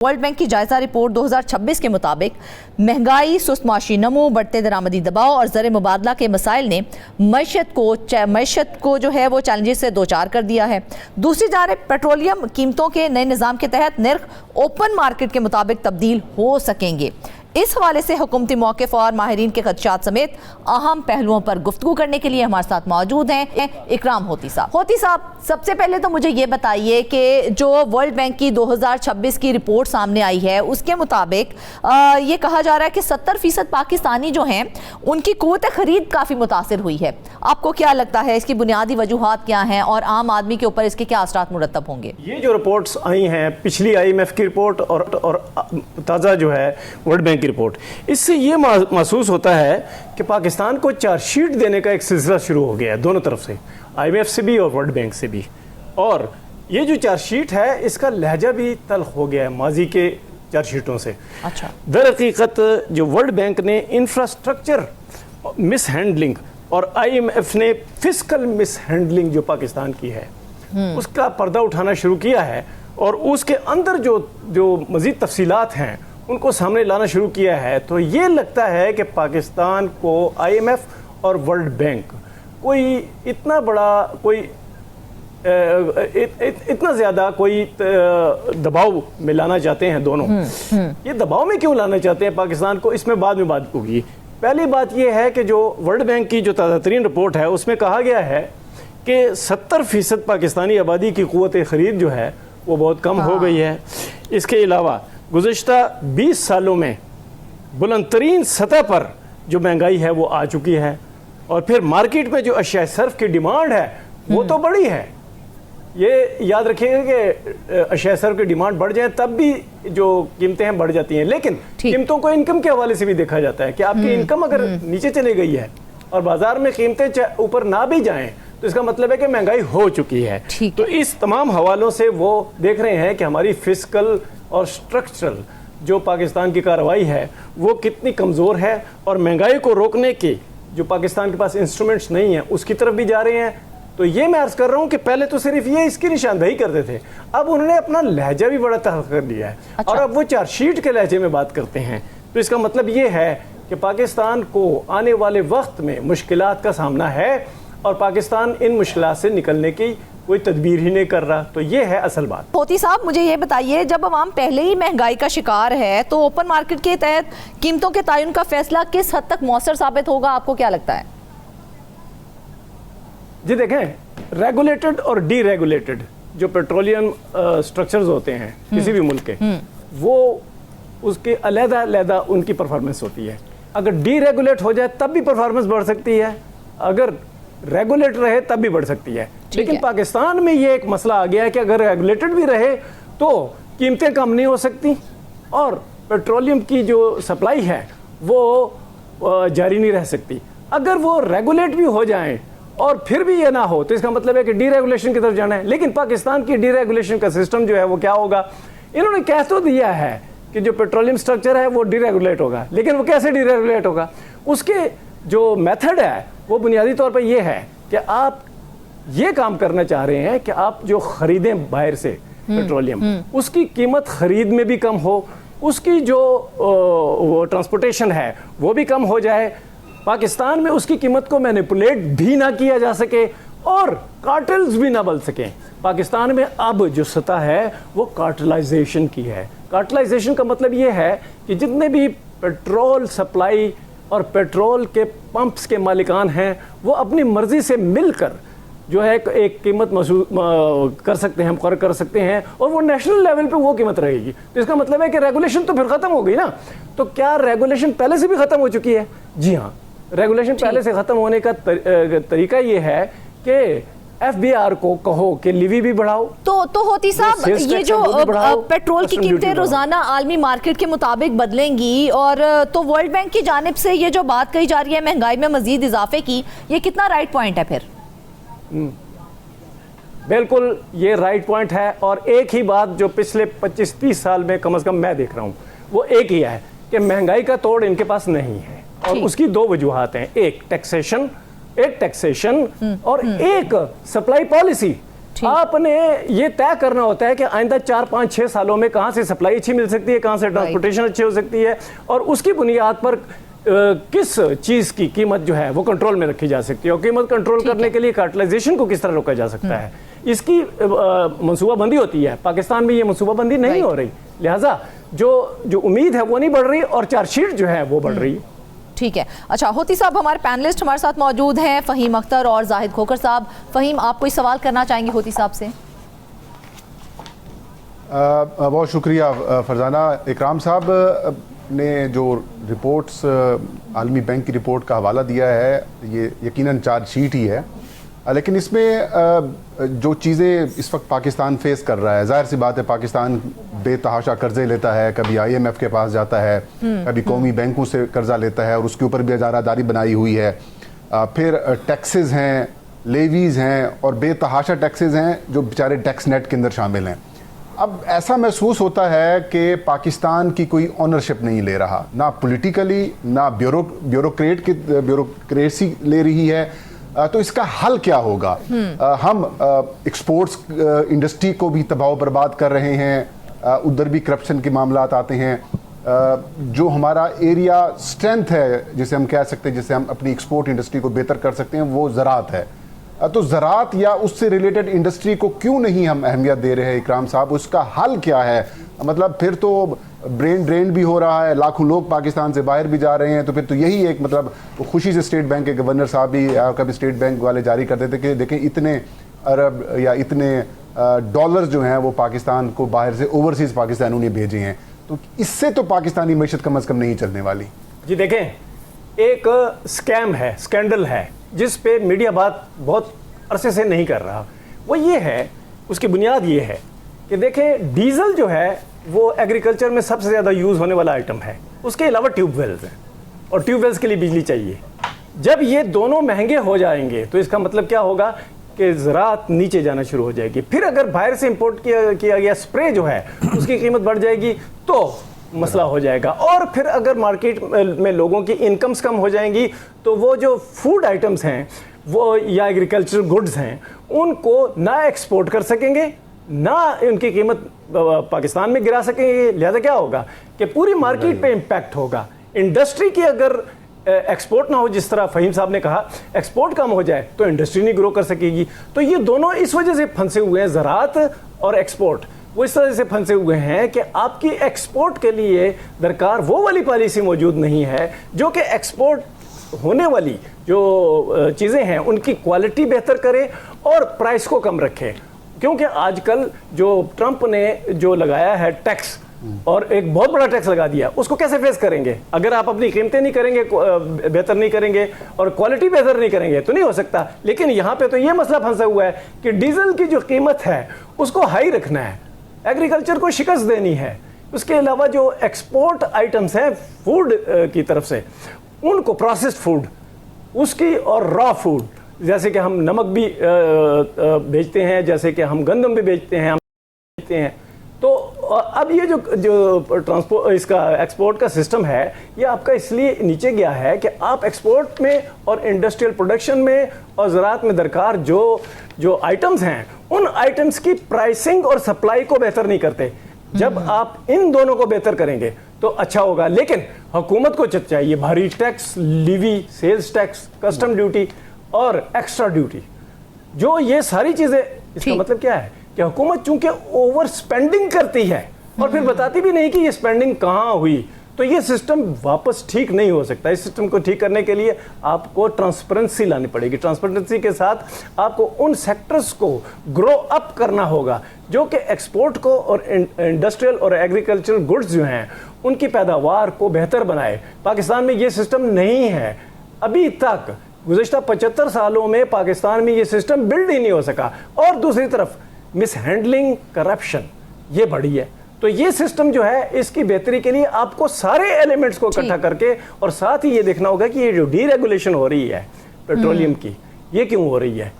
World bank کی جائزہ report 2026 کے مطابق مہنگائی، سست معاشی نمو، بڑھتے درآمدی دباؤ اور زر مبادلہ کے مسائل نے معیشت کو جو ہے وہ چیلنجز سے دوچار کر دیا ہے۔ دوسری جانب پیٹرولیم قیمتوں کے نئے نظام کے تحت نرخ اوپن مارکیٹ کے مطابق تبدیل ہو سکیں گے۔ اس حوالے سے حکومتی موقف اور ماہرین کے خدشات سمیت اہم پہلوؤں پر گفتگو کرنے کے لیے ہمارے ساتھ موجود ہیں اکرام ہوتی صاحب۔ ہوتی صاحب، سب سے پہلے تو مجھے یہ بتائیے کہ جو ورلڈ بینک کی 2026 کی رپورٹ سامنے آئی ہے اس کے مطابق یہ کہا جا رہا ہے کہ 70% پاکستانی جو ہیں ان کی قوت خرید کافی متاثر ہوئی ہے۔ آپ کو کیا لگتا ہے اس کی بنیادی وجوہات کیا ہیں اور عام آدمی کے اوپر اس کے کیا اثرات مرتب ہوں گے؟ یہ جو رپورٹس آئی ہیں، پچھلی IMF کی رپورٹ اور تازہ جو ہے ورلڈ بینک کی رپورٹ، اس سے یہ محسوس ہوتا ہے کہ پاکستان کو چارج شیٹ دینے کا ایک سلسلہ شروع ہو گیا ہے دونوں طرف سے، IMF سے بھی اور ورلڈ بینک سے بھی۔ اور یہ جو چارج شیٹ ہے اس کا لہجہ بھی تلخ ہو گیا ہے ماضی کے چارج شیٹوں سے۔ اچھا، در حقیقت جو ورلڈ بینک نے انفراسٹرکچر مس ہینڈلنگ اور IMF نے فسکل مس ہینڈلنگ جو پاکستان کی ہے اس کا پردہ اٹھانا شروع کیا ہے، اور اس کے اندر جو مزید تفصیلات ہیں ان کو سامنے لانا شروع کیا ہے، تو یہ لگتا ہے کہ پاکستان کو IMF اور ورلڈ بینک کوئی اتنا بڑا اتنا زیادہ کوئی دباؤ میں لانا چاہتے ہیں دونوں۔ یہ دباؤ میں کیوں لانا چاہتے ہیں پاکستان کو، اس میں بعد میں بات ہوگی۔ پہلی بات یہ ہے کہ جو ورلڈ بینک کی جو تازہ ترین رپورٹ ہے اس میں کہا گیا ہے کہ 70% پاکستانی آبادی کی قوت خرید جو ہے وہ بہت کم ہو گئی ہے۔ اس کے علاوہ گزشتہ 20 سالوں میں بلند ترین سطح پر جو مہنگائی ہے وہ آ چکی ہے، اور پھر مارکیٹ میں جو اشیاء صرف کی ڈیمانڈ ہے وہ تو بڑی ہے۔ یہ یاد رکھیے گا کہ اشیاء صرف کی ڈیمانڈ بڑھ جائے تب بھی جو قیمتیں ہیں بڑھ جاتی ہیں، لیکن قیمتوں کو انکم کے حوالے سے بھی دیکھا جاتا ہے کہ آپ کی انکم اگر نیچے چلی گئی ہے اور بازار میں قیمتیں اوپر نہ بھی جائیں تو اس کا مطلب ہے کہ مہنگائی ہو چکی ہے۔ تو اس تمام حوالوں سے وہ دیکھ رہے ہیں کہ ہماری فسکل اور سٹرکچرل جو پاکستان کی کارروائی ہے وہ کتنی کمزور ہے، اور مہنگائی کو روکنے کے جو پاکستان کے پاس انسٹرومنٹس نہیں ہیں اس کی طرف بھی جا رہے ہیں۔ تو یہ میں عرض کر رہا ہوں کہ پہلے تو صرف یہ اس کی نشاندہی کرتے تھے، اب انہوں نے اپنا لہجہ بھی بڑا تلخ کر لیا ہے، اور اب وہ چارج شیٹ کے لہجے میں بات کرتے ہیں۔ تو اس کا مطلب یہ ہے کہ پاکستان کو آنے والے وقت میں مشکلات کا سامنا ہے، اور پاکستان ان مشکلات سے نکلنے کی کوئی تدبیر ہی نہیں کر رہا۔ تو یہ ہے اصل بات۔ ہوتی صاحب، مجھے یہ بتائیے، جب عوام پہلے ہی مہنگائی کا شکار ہے تو اوپن مارکیٹ کے تحت قیمتوں کے تعین کا فیصلہ کس حد تک مؤثر ثابت ہوگا، آپ کو کیا لگتا ہے؟ جی دیکھیں، ریگولیٹڈ اور ڈی ریگولیٹڈ جو پیٹرولیم سٹرکچرز ہوتے ہیں کسی بھی ملک کے، وہ اس کے علیحدہ علیحدہ ان کی پرفارمنس ہوتی ہے۔ اگر ڈی ریگولیٹ ہو جائے تب بھی پرفارمنس بڑھ سکتی ہے، اگر ریگولیٹ رہے تب بھی بڑھ سکتی ہے۔ لیکن پاکستان میں یہ ایک مسئلہ آ گیا ہے کہ اگر ریگولیٹڈ بھی رہے تو قیمتیں کم نہیں ہو سکتی، اور پیٹرولیم کی جو سپلائی ہے وہ جاری نہیں رہ سکتی۔ اگر وہ ریگولیٹ بھی ہو جائیں اور پھر بھی یہ نہ ہو تو اس کا مطلب ہے کہ ڈی ریگولیشن کی طرف جانا ہے۔ لیکن پاکستان کی ڈی ریگولیشن کا سسٹم جو ہے وہ کیا ہوگا، انہوں نے کہہ تو دیا ہے کہ جو پیٹرولیم سٹرکچر ہے وہ ڈی ریگولیٹ ہوگا، لیکن وہ کیسے ڈی ریگولیٹ ہوگا؟ اس کے جو میتھڈ ہے وہ بنیادی طور پر یہ ہے کہ آپ یہ کام کرنا چاہ رہے ہیں کہ آپ جو خریدیں باہر سے پیٹرولیم، اس کی قیمت خرید میں بھی کم ہو، اس کی جو ٹرانسپورٹیشن ہے وہ بھی کم ہو جائے، پاکستان میں اس کی قیمت کو مینیپولیٹ بھی نہ کیا جا سکے، اور کارٹلز بھی نہ بن سکیں۔ پاکستان میں اب جو سطح ہے وہ کارٹلائزیشن کی ہے۔ کارٹلائزیشن کا مطلب یہ ہے کہ جتنے بھی پیٹرول سپلائی اور پیٹرول کے پمپس کے مالکان ہیں وہ اپنی مرضی سے مل کر جو ہے ایک قیمت کر سکتے ہیں، مقرر کر سکتے ہیں، اور وہ نیشنل لیول پہ وہ قیمت رہے گی۔ تو اس کا مطلب ہے کہ ریگولیشن تو پھر ختم ہو گئی نا۔ تو کیا ریگولیشن پہلے سے بھی ختم ہو چکی ہے؟ جی ہاں، ریگولیشن پہلے سے ختم ہونے کا طریقہ یہ ہے کہ FBR کو کہو کہ لیوی بھی بڑھاؤ۔ تو ہوتی صاحب، یہ جو پیٹرول کی قیمتیں روزانہ عالمی مارکیٹ کے مطابق بدلیں گی، اور تو ورلڈ بینک کی جانب سے یہ جو بات کہی جا رہی ہے مہنگائی میں مزید اضافے کی، یہ کتنا رائٹ پوائنٹ ہے پھر؟ بالکل یہ رائٹ پوائنٹ ہے، اور ایک ہی بات جو پچھلے 25-30 سال میں کم از کم میں دیکھ رہا ہوں وہ ایک ہی ہے کہ مہنگائی کا توڑ ان کے پاس نہیں ہے، اور اس کی دو وجوہات ہیں، ایک ٹیکسیشن اور ایک سپلائی پالیسی۔ आपने ये तय करना होता है कि आइंदा 4, 5, 6 सालों में कहाँ से सप्लाई अच्छी मिल सकती है, कहाँ से ट्रांसपोर्टेशन अच्छी हो सकती है, और उसकी बुनियाद पर किस चीज़ की कीमत जो है वो कंट्रोल में रखी जा सकती है, और कीमत कंट्रोल करने के लिए कार्टेलाइजेशन को किस तरह रोका जा सकता है, इसकी मनसूबाबंदी होती है। पाकिस्तान में ये मनसूबाबंदी नहीं हो रही, लिहाजा जो उम्मीद है वो नहीं बढ़ रही और चार्जशीट जो है वो बढ़ रही है। ठीक है। अच्छा, होती साहब हमारे पैनलिस्ट हमारे साथ मौजूद हैं, फ़हीम अख्तर और जाहिद खोकर साहब। फ़हीम, आप कोई सवाल करना चाहेंगे होती साहब से? बहुत शुक्रिया फरजाना। इकराम साहब ने जो रिपोर्ट्स आलमी बैंक की रिपोर्ट का हवाला दिया है, ये यकीनन चार्जशीट ही है, लेकिन इसमें जो चीज़ें इस वक्त पाकिस्तान फेस कर रहा है, ज़ाहिर सी बात है पाकिस्तान बेतहाशा कर्जे लेता है, कभी IMF के पास जाता है, कभी कौमी बैंकों से कर्जा लेता है और उसके ऊपर भी इजारादारी बनाई हुई है, फिर टैक्सेस हैं, लेवीज़ हैं और बेतहाशा टैक्सेस हैं जो बेचारे टैक्स नेट के अंदर शामिल हैं। अब ऐसा महसूस होता है कि पाकिस्तान की कोई ऑनरशिप नहीं ले रहा, ना पॉलिटिकली ना ब्यूरोक्रेसी ले रही है। तो इसका हल क्या होगा? हम एक्सपोर्ट्स इंडस्ट्री को भी तबाह बर्बाद कर रहे हैं, उधर भी करप्शन के मामलात आते हैं। जो हमारा एरिया स्ट्रेंथ है जिसे हम कह सकते हैं, जिसे हम अपनी एक्सपोर्ट इंडस्ट्री को बेहतर कर सकते हैं, वो ज़राअत है। तो ज़राअत या उससे रिलेटेड इंडस्ट्री को क्यों नहीं हम अहमियत दे रहे हैं इकराम साहब? उसका हल क्या है? मतलब फिर तो ब्रेन ड्रेन भी हो रहा है, लाखों लोग पाकिस्तान से बाहर भी जा रहे हैं, तो फिर तो यही एक मतलब खुशी से स्टेट बैंक के गवर्नर साहब भी कभी स्टेट बैंक वाले जारी कर देते कि देखें इतने अरब या इतने डॉलर्स जो हैं वो पाकिस्तान को बाहर से ओवरसीज़ पाकिस्तानों ने भेजे हैं। तो इससे तो पाकिस्तानी मैशत कम अज़ कम नहीं चलने वाली। जी देखें, एक स्कैम है, स्कैंडल है जिस पे मीडिया बात बहुत अरसे से नहीं कर रहा। वो ये है, उसकी बुनियाद ये है कि देखें डीजल जो है वो एग्रीकल्चर में सबसे ज़्यादा यूज़ होने वाला आइटम है, उसके अलावा ट्यूबवेल्स हैं और ट्यूबवेल्स के लिए बिजली चाहिए। जब ये दोनों महंगे हो जाएंगे तो इसका मतलब क्या होगा कि ज़राअत नीचे जाना शुरू हो जाएगी। फिर अगर बाहर से इंपोर्ट किया गया स्प्रे जो है उसकी कीमत बढ़ जाएगी तो मसला हो जाएगा। और फिर अगर मार्केट में लोगों की इनकम्स कम हो जाएंगी तो वो जो फूड आइटम्स हैं वो या एग्रीकल्चर गुड्स हैं उनको ना एक्सपोर्ट कर सकेंगे, ना उनकी कीमत पाकिस्तान में गिरा सकेंगे। लिहाजा क्या होगा कि पूरी मार्केट पे इम्पैक्ट होगा। इंडस्ट्री की अगर एक्सपोर्ट ना हो, जिस तरह फ़हीम साहब ने कहा एक्सपोर्ट कम हो जाए तो इंडस्ट्री नहीं ग्रो कर सकेगी। तो ये दोनों इस वजह से फंसे हुए हैं, ज़राअत और एक्सपोर्ट वो इस तरह से फंसे हुए हैं कि आपकी एक्सपोर्ट के लिए दरकार वो वाली पॉलिसी मौजूद नहीं है जो कि एक्सपोर्ट होने वाली जो चीज़ें हैं उनकी क्वालिटी बेहतर करे और प्राइस को कम रखे। क्योंकि आजकल जो ट्रंप ने जो लगाया है टैक्स, और एक बहुत बड़ा टैक्स लगा दिया, उसको कैसे फेस करेंगे? अगर आप अपनी कीमतें नहीं करेंगे, बेहतर नहीं करेंगे और क्वालिटी बेहतर नहीं करेंगे तो नहीं हो सकता। लेकिन यहाँ पे तो ये मसला फंसा हुआ है कि डीजल की जो कीमत है उसको हाई रखना है, एग्रीकल्चर को शिकस्त देनी है। उसके अलावा जो एक्सपोर्ट आइटम्स हैं फूड की तरफ से, उनको प्रोसेस्ड फूड उसकी और रॉ फूड, जैसे कि हम नमक भी बेचते हैं, जैसे कि हम गंदम भी बेचते हैं, हम बेचते हैं। तो अब ये जो ट्रांसपोर्ट इसका एक्सपोर्ट का सिस्टम है ये आपका इसलिए नीचे गया है कि आप एक्सपोर्ट में और इंडस्ट्रियल प्रोडक्शन में और ज़राअत में दरकार जो आइटम्स हैं उन आइटम्स की प्राइसिंग और सप्लाई को बेहतर नहीं करते। जब आप इन दोनों को बेहतर करेंगे तो अच्छा होगा। लेकिन हुकूमत को चाहिए भारी tax, levy, sales tax, custom duty और एक्स्ट्रा ड्यूटी, जो ये सारी चीज़ें, इसका मतलब क्या है कि हुकूमत चूंकि ओवर स्पेंडिंग करती है और फिर बताती भी नहीं कि ये स्पेंडिंग कहाँ हुई, तो ये सिस्टम वापस ठीक नहीं हो सकता। इस सिस्टम को ठीक करने के लिए आपको ट्रांसपेरेंसी लानी पड़ेगी। ट्रांसपेरेंसी के साथ आपको उन सेक्टर्स को ग्रो अप करना होगा जो कि एक्सपोर्ट को और इंडस्ट्रियल और एग्रीकल्चरल गुड्स जो हैं उनकी पैदावार को बेहतर बनाए। पाकिस्तान में ये सिस्टम नहीं है अभी तक। गुज़िश्ता 75 सालों में पाकिस्तान में ये सिस्टम बिल्ड ही नहीं हो सका। और दूसरी तरफ मिसहैंडलिंग, करप्शन ये बढ़ी है। तो ये सिस्टम जो है इसकी बेहतरी के लिए आपको सारे एलिमेंट्स को इकट्ठा करके और साथ ही ये देखना होगा कि ये जो डीरेगुलेशन हो रही है पेट्रोलियम की, ये क्यों हो रही है।